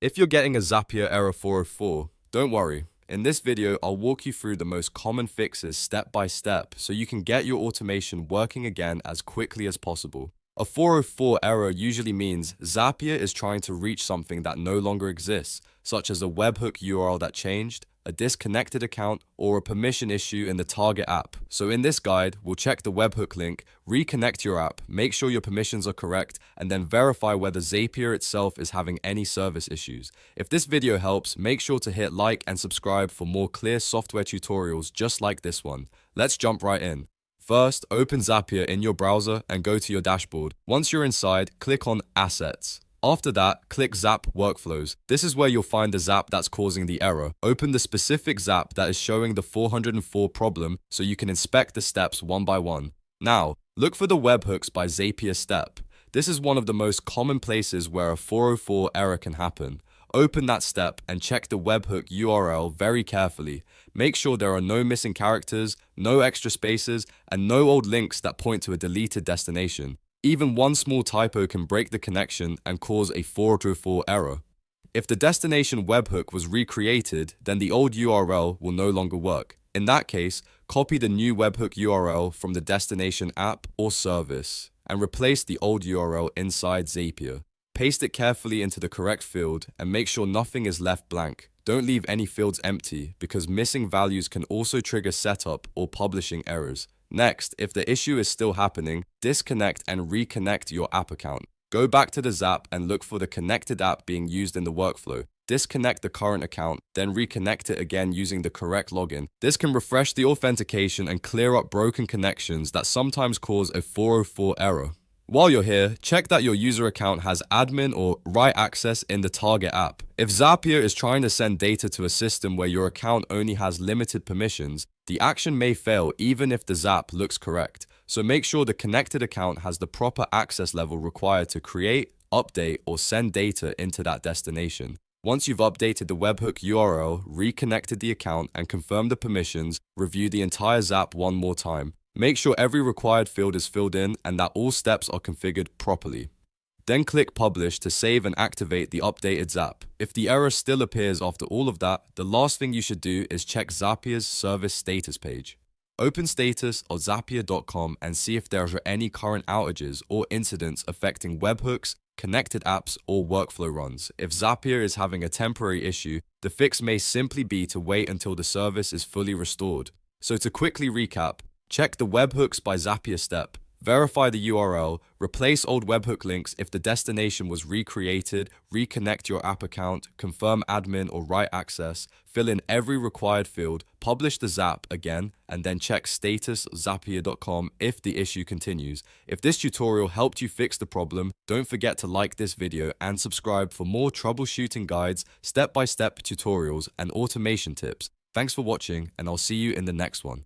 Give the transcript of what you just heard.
If you're getting a Zapier Error 404, don't worry. In this video, I'll walk you through the most common fixes step by step so you can get your automation working again as quickly as possible. A 404 error usually means Zapier is trying to reach something that no longer exists, such as a webhook URL that changed, a disconnected account, or a permission issue in the target app. So in this guide, we'll check the webhook link, reconnect your app, make sure your permissions are correct, and then verify whether Zapier itself is having any service issues. If this video helps, make sure to hit like and subscribe for more clear software tutorials just like this one. Let's jump right in. First, open Zapier in your browser and go to your dashboard. Once you're inside, click on Assets. After that, click Zap Workflows. This is where you'll find the Zap that's causing the error. Open the specific Zap that is showing the 404 problem so you can inspect the steps one by one. Now, look for the Webhooks by Zapier step. This is one of the most common places where a 404 error can happen. Open that step and check the webhook URL very carefully. Make sure there are no missing characters, no extra spaces, and no old links that point to a deleted destination. Even one small typo can break the connection and cause a 404 error. If the destination webhook was recreated, then the old URL will no longer work. In that case, copy the new webhook URL from the destination app or service and replace the old URL inside Zapier. Paste it carefully into the correct field and make sure nothing is left blank. Don't leave any fields empty because missing values can also trigger setup or publishing errors. Next, if the issue is still happening, disconnect and reconnect your app account. Go back to the Zap and look for the connected app being used in the workflow. Disconnect the current account, then reconnect it again using the correct login. This can refresh the authentication and clear up broken connections that sometimes cause a 404 error. While you're here, check that your user account has admin or write access in the target app. If Zapier is trying to send data to a system where your account only has limited permissions, the action may fail even if the Zap looks correct. So make sure the connected account has the proper access level required to create, update, or send data into that destination. Once you've updated the webhook URL, reconnected the account, and confirmed the permissions, review the entire Zap one more time. Make sure every required field is filled in and that all steps are configured properly. Then click Publish to save and activate the updated Zap. If the error still appears after all of that, the last thing you should do is check Zapier's service status page. Open status of Zapier.com and see if there are any current outages or incidents affecting webhooks, connected apps, or workflow runs. If Zapier is having a temporary issue, the fix may simply be to wait until the service is fully restored. So to quickly recap, check the Webhooks by Zapier step, verify the URL, replace old webhook links if the destination was recreated, reconnect your app account, confirm admin or write access, fill in every required field, publish the Zap again, and then check status Zapier.com if the issue continues. If this tutorial helped you fix the problem, don't forget to like this video and subscribe for more troubleshooting guides, step-by-step tutorials, and automation tips. Thanks for watching, and I'll see you in the next one.